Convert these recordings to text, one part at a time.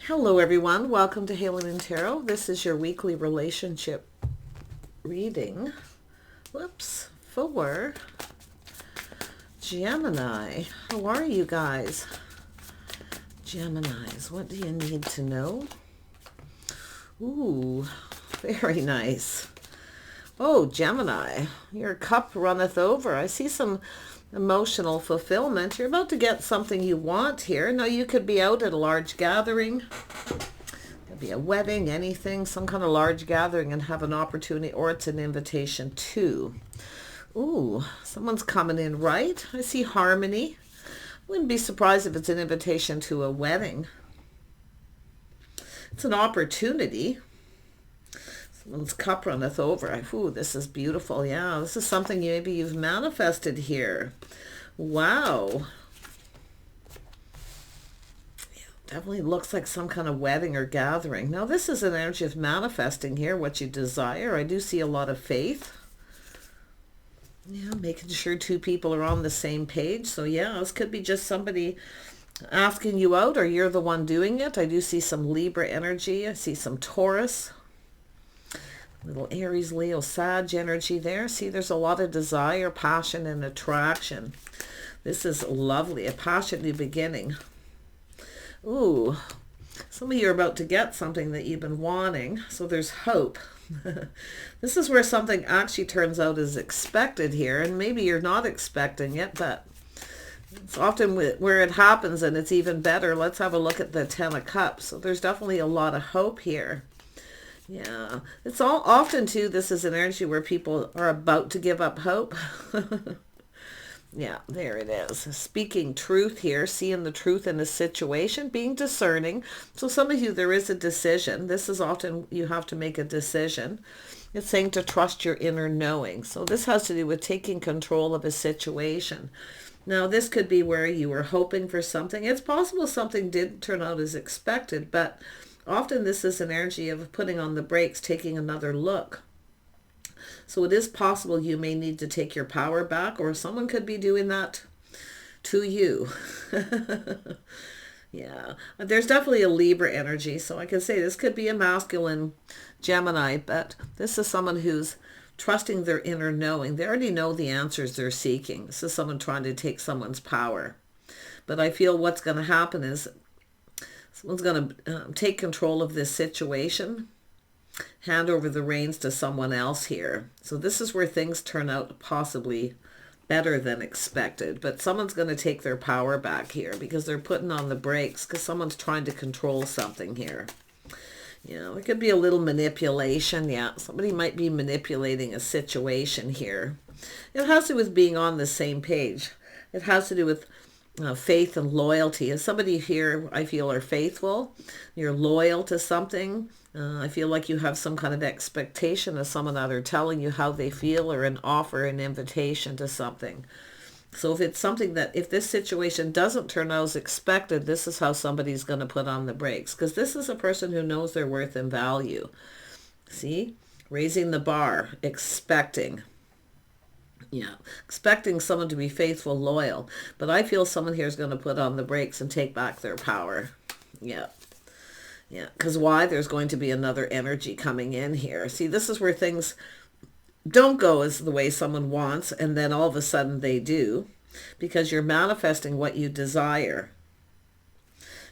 Hello everyone, welcome to Halen Tarot. This is your weekly relationship reading. Whoops, for Gemini. How are you guys? Geminis, what do you need to know? Ooh, very nice. Oh, Gemini, your cup runneth over. I see some emotional fulfillment. You're about to get something you want here. Now, you could be out at a large gathering. Could be a wedding, anything, some kind of large gathering, and have an opportunity, or it's an invitation too. Ooh, someone's coming in right. I see harmony. Wouldn't be surprised if it's an invitation to a wedding. It's an opportunity. Someone's cup runneth over. Ooh, this is beautiful. Yeah, this is something maybe you've manifested here. Wow. Yeah, definitely looks like some kind of wedding or gathering. Now, this is an energy of manifesting here, what you desire. I do see a lot of faith. Yeah, making sure two people are on the same page. So yeah, this could be just somebody asking you out, or you're the one doing it. I do see some Libra energy. I see some Taurus. Little Aries, Leo, Sag energy there. See, there's a lot of desire, passion, and attraction. This is lovely. A passionate new beginning. Ooh, some of you are about to get something that you've been wanting. So there's hope. This is where something actually turns out as expected here. And maybe you're not expecting it, but it's often where it happens, and it's even better. Let's have a look at the Ten of Cups. So there's definitely a lot of hope here. Yeah, it's all often too, this is an energy where people are about to give up hope. Yeah, there it is. Speaking truth here, seeing the truth in a situation, being discerning. So some of you, there is a decision. This is often you have to make a decision. It's saying to trust your inner knowing. So this has to do with taking control of a situation. Now, this could be where you were hoping for something. It's possible something didn't turn out as expected, but often this is an energy of putting on the brakes, taking another look. So it is possible you may need to take your power back, or someone could be doing that to you. Yeah, there's definitely a Libra energy. So I can say this could be a masculine Gemini, but this is someone who's trusting their inner knowing. They already know the answers they're seeking. This is someone trying to take someone's power. But I feel what's going to happen is someone's going to take control of this situation, hand over the reins to someone else here. So this is where things turn out possibly better than expected. But someone's going to take their power back here because they're putting on the brakes because someone's trying to control something here. You know, it could be a little manipulation. Yeah, somebody might be manipulating a situation here. It has to do with being on the same page. It has to do with faith and loyalty. As somebody here, I feel, are faithful. You're loyal to something. I feel like you have some kind of expectation of someone either telling you how they feel or an offer, an invitation to something. So if it's something that, if this situation doesn't turn out as expected, this is how somebody's going to put on the brakes. Because this is a person who knows their worth and value. See? Raising the bar, expecting. Yeah, expecting someone to be faithful, loyal. But I feel someone here is going to put on the brakes and take back their power. Yeah. Yeah, because why? There's going to be another energy coming in here. See, this is where things don't go as the way someone wants, and then all of a sudden they do, because you're manifesting what you desire.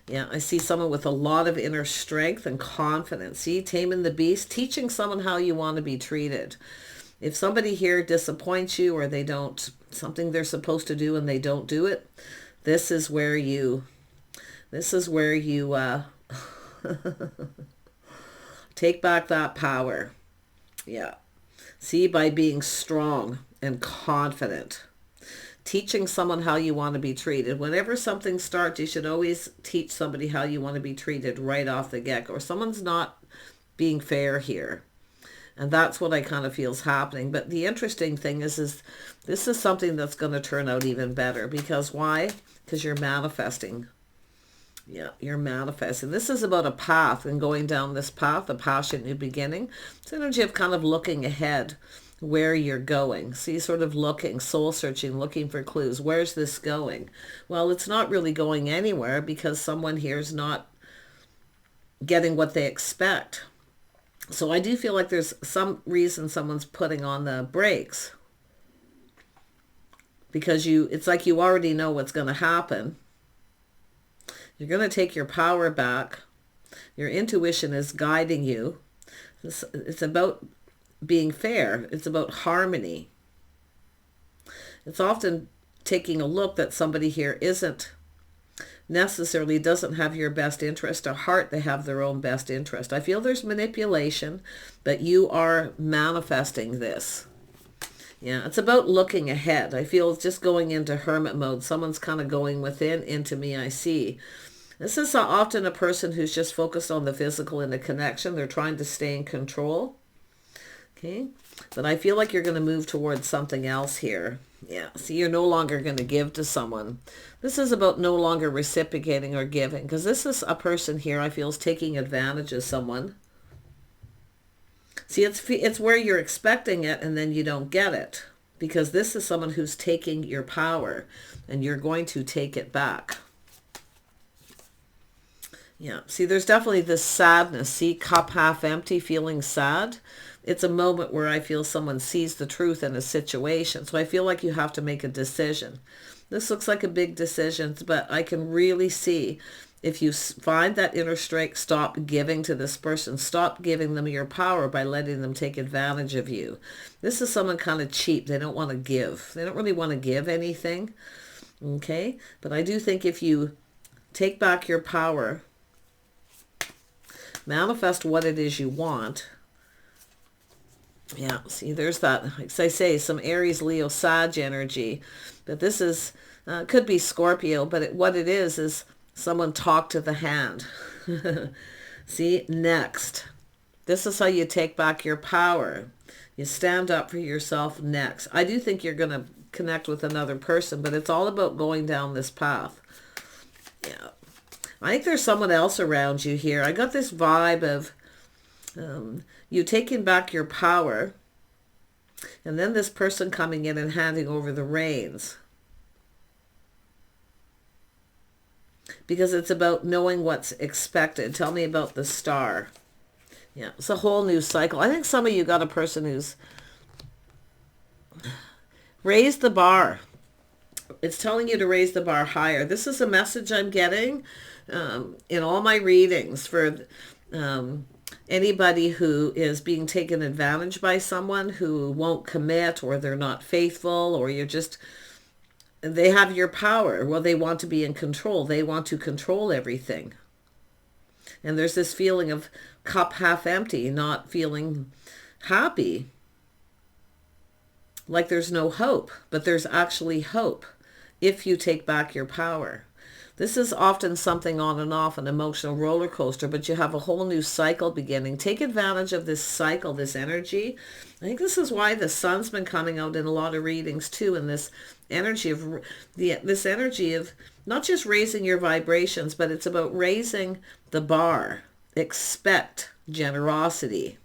Yeah, I see someone with a lot of inner strength and confidence. See, taming the beast, teaching someone how you want to be treated. If somebody here disappoints you, or they don't, something they're supposed to do and they don't do it, this is where you take back that power. Yeah. See, by being strong and confident, teaching someone how you want to be treated. Whenever something starts, you should always teach somebody how you want to be treated right off the get-go. Or someone's not being fair here. And that's what I kind of feel is happening. But the interesting thing is this is something that's going to turn out even better. Because why? Because you're manifesting. Yeah, you're manifesting. This is about a path and going down this path, a passionate new beginning. It's energy of kind of looking ahead where you're going. See, sort of looking, soul searching, looking for clues. Where's this going? Well, it's not really going anywhere because someone here is not getting what they expect. So I do feel like there's some reason someone's putting on the brakes, because it's like you already know what's going to happen. You're going to take your power back. Your intuition is guiding you. It's about being fair. It's about harmony. It's often taking a look that somebody here isn't necessarily, doesn't have your best interest. At heart, they have their own best interest. I feel there's manipulation, but you are manifesting this. Yeah, it's about looking ahead. I feel it's just going into hermit mode. Someone's kind of going within, into me, I see. This is often a person who's just focused on the physical and the connection. They're trying to stay in control. Okay, but I feel like you're going to move towards something else here. Yeah, see, you're no longer going to give to someone. This is about no longer reciprocating or giving, because this is a person here I feel is taking advantage of someone. See, it's where you're expecting it and then you don't get it, because this is someone who's taking your power and you're going to take it back. Yeah, see, there's definitely this sadness. See, cup half empty, feeling sad. It's a moment where I feel someone sees the truth in a situation. So I feel like you have to make a decision. This looks like a big decision, but I can really see if you find that inner strength, stop giving to this person. Stop giving them your power by letting them take advantage of you. This is someone kind of cheap. They don't want to give. They don't really want to give anything. Okay? But I do think if you take back your power, manifest what it is you want. Yeah, see, there's that, like I say, some Aries, Leo, Sag energy. But this is, could be Scorpio, but what it is someone talk to the hand. See, next. This is how you take back your power. You stand up for yourself next. I do think you're going to connect with another person, but it's all about going down this path. Yeah. I think there's someone else around you here. I got this vibe of you taking back your power, and then this person coming in and handing over the reins. Because it's about knowing what's expected. Tell me about the star. Yeah, it's a whole new cycle. I think some of you got a person who's raised the bar. It's telling you to raise the bar higher. This is a message I'm getting in all my readings for anybody who is being taken advantage by someone who won't commit, or they're not faithful, or they have your power. Well, they want to be in control. They want to control everything. And there's this feeling of cup half empty, not feeling happy. Like there's no hope, but there's actually hope if you take back your power. This is often something on and off, an emotional roller coaster, but you have a whole new cycle beginning. Take advantage of this cycle, this energy. I think this is why the sun's been coming out in a lot of readings too, and this energy of not just raising your vibrations, but it's about raising the bar. Expect generosity.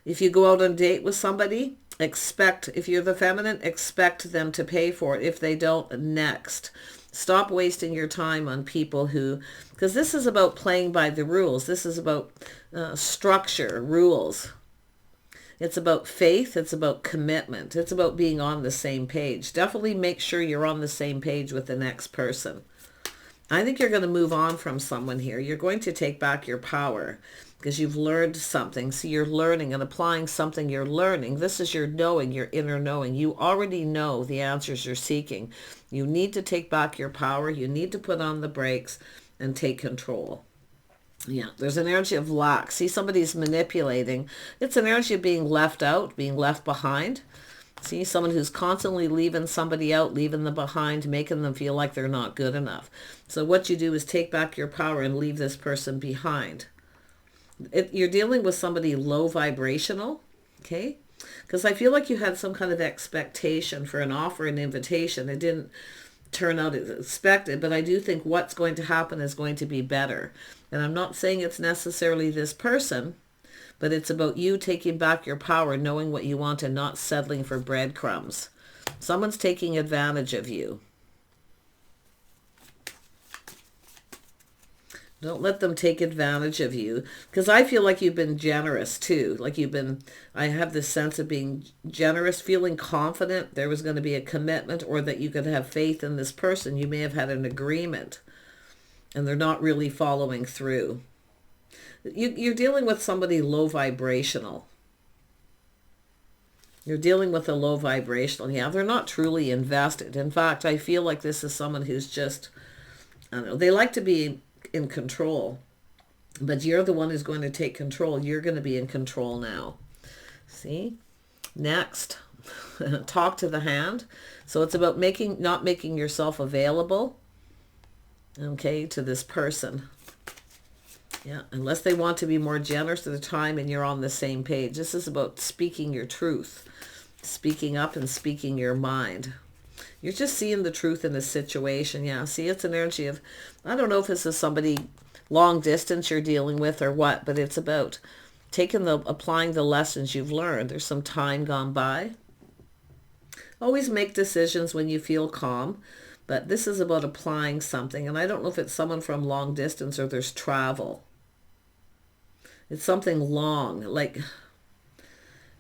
If you go out on a date with somebody, expect, if you're the feminine, expect them to pay for it. If they don't, next. Stop wasting your time on people because this is about playing by the rules. This is about structure, rules. It's about faith. It's about commitment. It's about being on the same page. Definitely make sure you're on the same page with the next person. I think you're going to move on from someone here. You're going to take back your power because you've learned something. So you're learning and applying something you're learning. This is your knowing, your inner knowing. You already know the answers you're seeking. You need to take back your power. You need to put on the brakes and take control. Yeah, there's an energy of lack. See, somebody's manipulating. It's an energy of being left out, being left behind. See, someone who's constantly leaving somebody out, leaving them behind, making them feel like they're not good enough. So what you do is take back your power and leave this person behind. You're dealing with somebody low vibrational, okay? Because I feel like you had some kind of expectation for an offer, an invitation. It didn't turn out as expected, but I do think what's going to happen is going to be better. And I'm not saying it's necessarily this person, but it's about you taking back your power, knowing what you want and not settling for breadcrumbs. Someone's taking advantage of you. Don't let them take advantage of you, because I feel like you've been generous too. Like I have this sense of being generous, feeling confident there was going to be a commitment, or that you could have faith in this person. You may have had an agreement and they're not really following through. You're dealing with somebody low vibrational. You're dealing with a low vibrational. Yeah, they're not truly invested. In fact, I feel like this is someone who's just, I don't know, they like to be in control, but you're the one who's going to take control. You're going to be in control now. See? Next, talk to the hand. So it's about not making yourself available, okay, to this person. Yeah, unless they want to be more generous at the time and you're on the same page. This is about speaking your truth, speaking up and speaking your mind. You're just seeing the truth in the situation. Yeah, see, it's an energy of, I don't know if this is somebody long distance you're dealing with or what, but it's about applying the lessons you've learned. There's some time gone by. Always make decisions when you feel calm, but this is about applying something. And I don't know if it's someone from long distance or there's travel. It's something long. Like,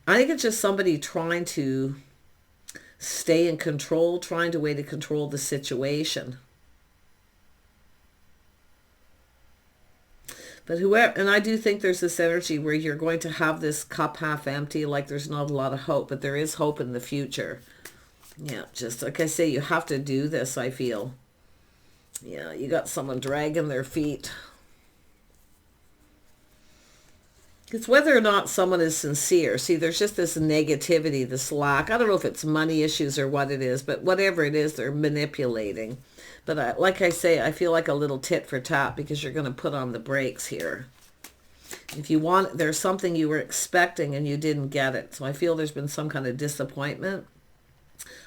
I think it's just somebody trying to stay in control, trying to way to control the situation. But and I do think there's this energy where you're going to have this cup half empty, like there's not a lot of hope, but there is hope in the future. Yeah, just like I say, you have to do this, I feel. Yeah, you got someone dragging their feet. It's whether or not someone is sincere. See, there's just this negativity, this lack. I don't know if it's money issues or what it is, but whatever it is, they're manipulating. But like I say, I feel like a little tit for tat because you're going to put on the brakes here. If you want, there's something you were expecting and you didn't get it. So I feel there's been some kind of disappointment.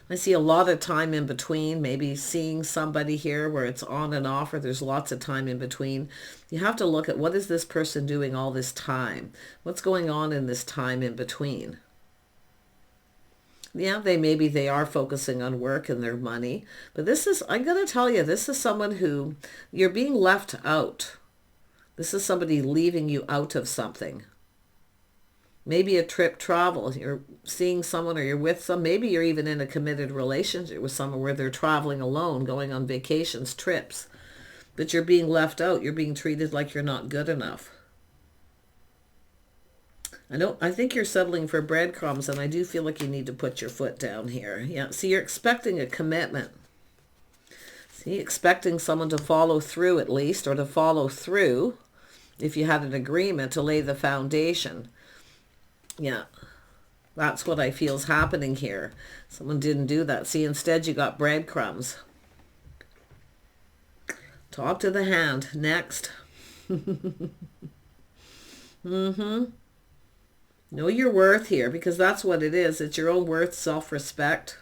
I see a lot of time in between, maybe seeing somebody here where it's on and off, or there's lots of time in between. You have to look at, what is this person doing all this time? What's going on in this time in between? Yeah, maybe they are focusing on work and their money. But this is, I'm going to tell you, this is someone who, you're being left out. This is somebody leaving you out of something. Maybe a trip travel. You're seeing someone or you're with some. Maybe you're even in a committed relationship with someone where they're traveling alone, going on vacations, trips. But you're being left out. You're being treated like you're not good enough. I think you're settling for breadcrumbs, and I do feel like you need to put your foot down here. Yeah, see, you're expecting a commitment. See, expecting someone to follow through at least, or to follow through if you had an agreement to lay the foundation. Yeah, that's what I feel is happening here. Someone didn't do that. See, instead you got breadcrumbs. Talk to the hand. Next. Know your worth here, because that's what it is. It's your own worth, self-respect.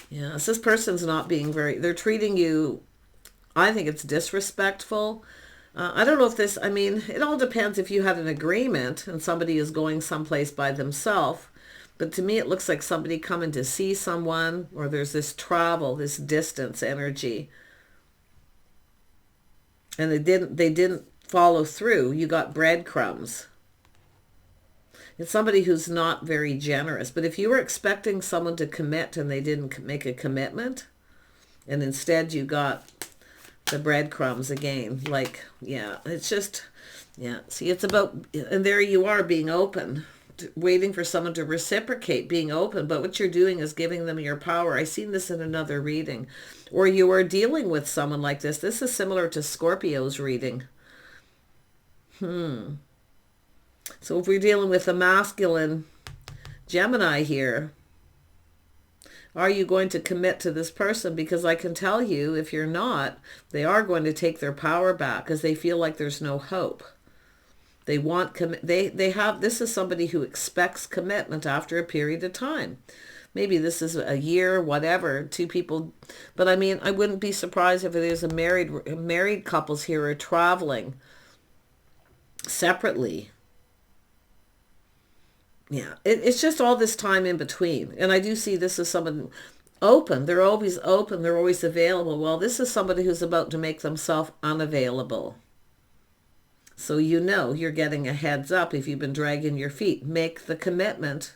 Yes, this person's not being they're treating you, I think it's disrespectful. I don't know if this, I mean, it all depends if you had an agreement and somebody is going someplace by themselves. But to me, it looks like somebody coming to see someone, or there's this travel, this distance energy. And they didn't follow through. You got breadcrumbs. It's somebody who's not very generous. But if you were expecting someone to commit and they didn't make a commitment, and instead you got the breadcrumbs again, like, yeah, it's just, yeah, see, it's about, and there you are being open, waiting for someone to reciprocate, being open, but what you're doing is giving them your power. I seen this in another reading, or you are dealing with someone like this. This is similar to Scorpio's reading. So if we're dealing with a masculine Gemini here, are you going to commit to this person? Because I can tell you, if you're not, they are going to take their power back because they feel like there's no hope. They want this is somebody who expects commitment after a period of time. Maybe this is a year, whatever, two people. But I mean, I wouldn't be surprised if it is married couples here are traveling separately. Yeah, it's just all this time in between. And I do see this as someone, open. They're always open. They're always available. Well, this is somebody who's about to make themselves unavailable. So you know you're getting a heads up if you've been dragging your feet. Make the commitment.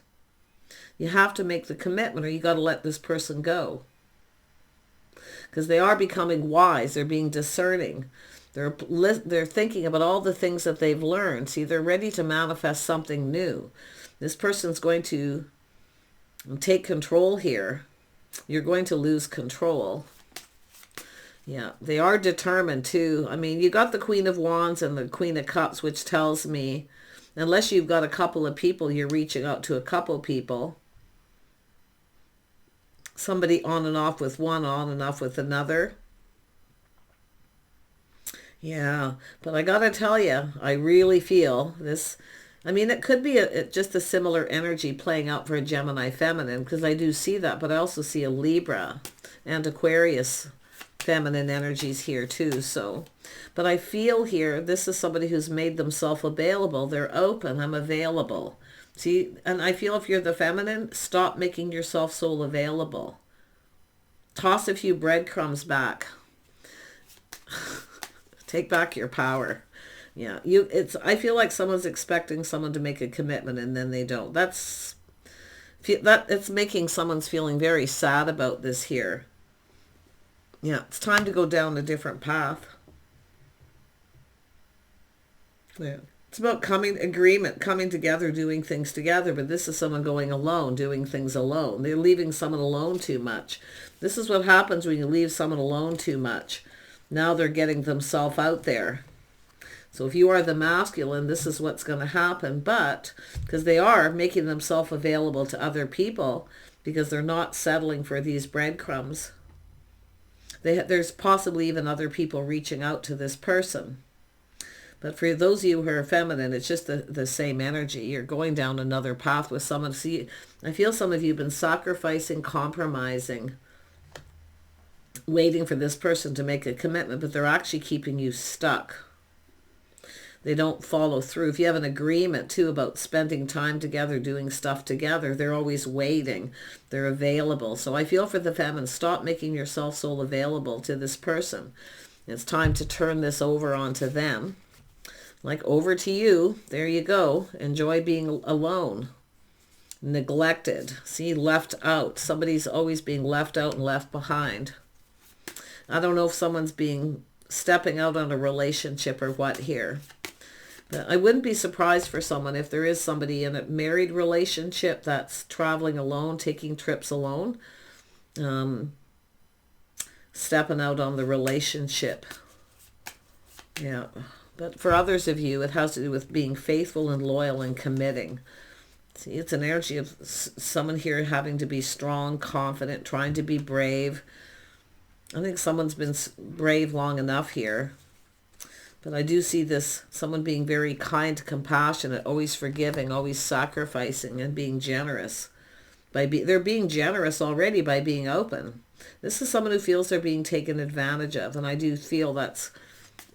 You have to make the commitment or you got to let this person go. Because they are becoming wise. They're being discerning. They're thinking about all the things that they've learned. See, they're ready to manifest something new. This person's going to take control here. You're going to lose control. Yeah, they are determined too. I mean, you got the Queen of Wands and the Queen of Cups, which tells me, unless you've got a couple of people, you're reaching out to a couple people. Somebody on and off with one, on and off with another. Yeah, but I gotta tell you, I really feel this. I mean, it could be just a similar energy playing out for a Gemini feminine, because I do see that, but I also see a Libra and Aquarius feminine energies here too. So, but I feel here, this is somebody who's made themselves available. They're open. I'm available. See, and I feel if you're the feminine, stop making yourself so available. Toss a few breadcrumbs back. Take back your power. Yeah, I feel like someone's expecting someone to make a commitment and then they don't. It's making someone's feeling very sad about this here. Yeah, it's time to go down a different path. Yeah. It's about coming together, doing things together, but this is someone going alone, doing things alone. They're leaving someone alone too much. This is what happens when you leave someone alone too much. Now they're getting themselves out there. So if you are the masculine, this is what's going to happen. But because they are making themselves available to other people, because they're not settling for these breadcrumbs. There's possibly even other people reaching out to this person. But for those of you who are feminine, it's just the same energy. You're going down another path with someone. See, I feel some of you have been sacrificing, compromising, waiting for this person to make a commitment, but they're actually keeping you stuck. They don't follow through. If you have an agreement too about spending time together, doing stuff together, they're always waiting. They're available. So I feel for the feminine, stop making yourself so available to this person. It's time to turn this over onto them. Like, over to you. There you go. Enjoy being alone. Neglected. See, left out. Somebody's always being left out and left behind. I don't know if someone's stepping out on a relationship or what here. But I wouldn't be surprised for someone if there is somebody in a married relationship that's traveling alone, taking trips alone, stepping out on the relationship. Yeah. But for others of you, it has to do with being faithful and loyal and committing. See, it's an energy of someone here having to be strong, confident, trying to be brave. I think someone's been brave long enough here. But I do see someone being very kind, compassionate, always forgiving, always sacrificing, and being generous. They're being generous already by being open. This is someone who feels they're being taken advantage of. And I do feel that's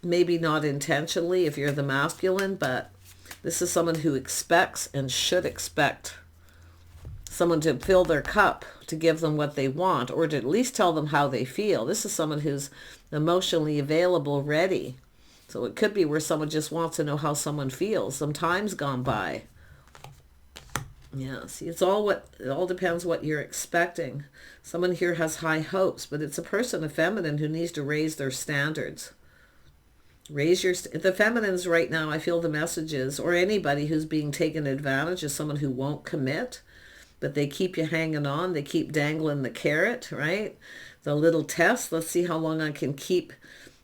maybe not intentionally if you're the masculine, but this is someone who expects and should expect someone to fill their cup, to give them what they want, or to at least tell them how they feel. This is someone who's emotionally available, ready. So it could be where someone just wants to know how someone feels. Some time's gone by. Yeah, see, it all depends what you're expecting. Someone here has high hopes, but it's a person, a feminine, who needs to raise their standards. The feminines right now, I feel the messages, or anybody who's being taken advantage is someone who won't commit, but they keep you hanging on. They keep dangling the carrot, right? The little test. Let's see how long I can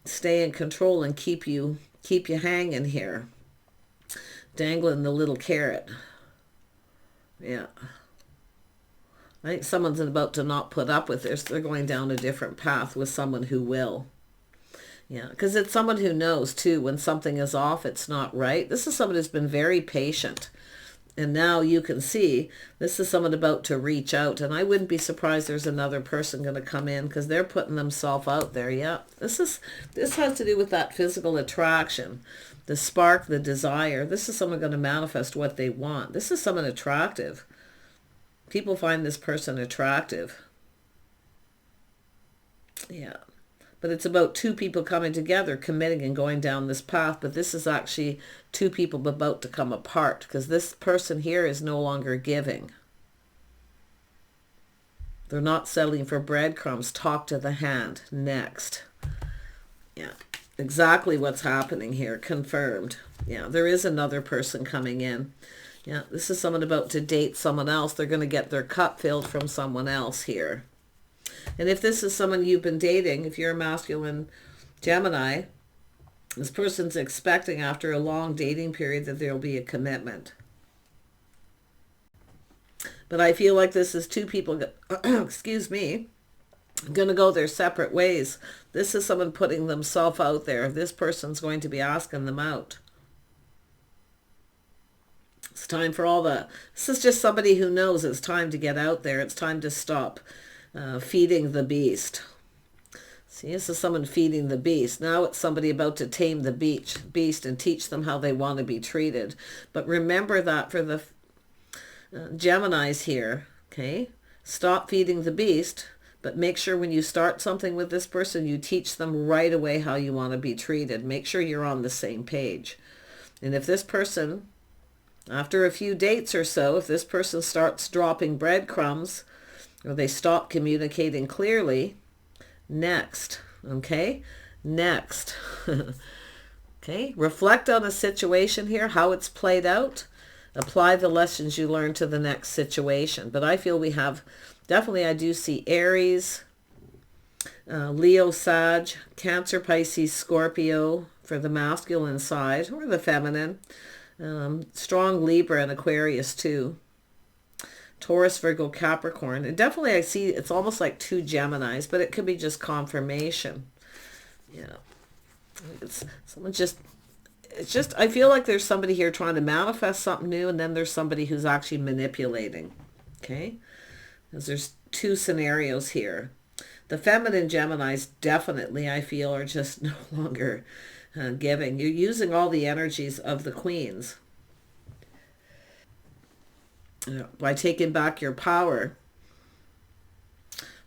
stay in control and keep you hanging here. Dangling the little carrot. Yeah. I think someone's about to not put up with this. They're going down a different path with someone who will. Yeah, because it's someone who knows too when something is off, it's not right. This is someone who's been very patient. And now you can see this is someone about to reach out. And I wouldn't be surprised there's another person going to come in because they're putting themselves out there. Yeah, this has to do with that physical attraction, the spark, the desire. This is someone going to manifest what they want. This is someone attractive. People find this person attractive. Yeah. But it's about two people coming together, committing and going down this path. But this is actually two people about to come apart, because this person here is no longer giving. They're not settling for breadcrumbs. Talk to the hand. Next. Yeah. Exactly what's happening here. Confirmed. Yeah. There is another person coming in. Yeah. This is someone about to date someone else. They're going to get their cup filled from someone else here. And if this is someone you've been dating, if you're a masculine Gemini, this person's expecting after a long dating period that there'll be a commitment. But I feel like this is two people, excuse me, going to go their separate ways. This is someone putting themselves out there. This person's going to be asking them out. It's time for all the... This is just somebody who knows it's time to get out there. It's time to stop feeding the beast. See, this is someone feeding the beast. Now it's somebody about to tame the beast and teach them how they want to be treated. But remember that for the Geminis here, okay? Stop feeding the beast, but make sure when you start something with this person, you teach them right away how you want to be treated. Make sure you're on the same page. And if this person, after a few dates or so, if this person starts dropping breadcrumbs, or they stop communicating clearly, next, okay? Next. Okay, reflect on a situation here, how it's played out. Apply the lessons you learned to the next situation. But I feel we have, definitely I do see Aries, Leo, Sag, Cancer, Pisces, Scorpio for the masculine side, or the feminine. Strong Libra and Aquarius too. Taurus, Virgo, Capricorn. And definitely I see it's almost like two Geminis, but it could be just confirmation. Yeah. It's someone just... It's just, I feel like there's somebody here trying to manifest something new, and then there's somebody who's actually manipulating. Okay? Because there's two scenarios here. The feminine Geminis definitely, I feel, are just no longer giving. You're using all the energies of the queens. By taking back your power.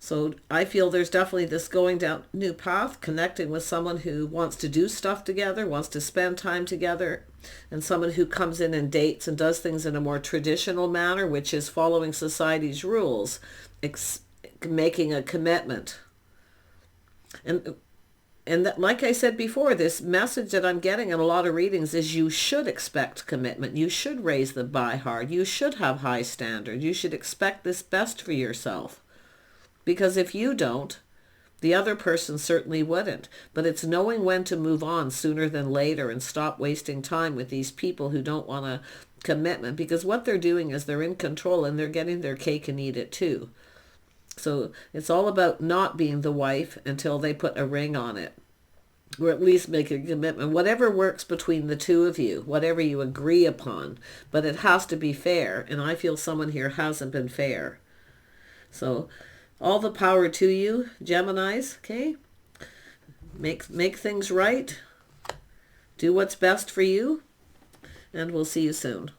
So I feel there's definitely this going down new path, connecting with someone who wants to do stuff together, wants to spend time together, and someone who comes in and dates and does things in a more traditional manner, which is following society's rules, making a commitment. And that, like I said before, this message that I'm getting in a lot of readings is you should expect commitment. You should raise the bar hard. You should have high standards. You should expect this best for yourself. Because if you don't, the other person certainly wouldn't. But it's knowing when to move on sooner than later and stop wasting time with these people who don't want a commitment. Because what they're doing is they're in control and they're getting their cake and eat it too. So it's all about not being the wife until they put a ring on it. Or at least make a commitment. Whatever works between the two of you. Whatever you agree upon. But it has to be fair. And I feel someone here hasn't been fair. So... all the power to you, Geminis, okay? Make things right. Do what's best for you. And we'll see you soon.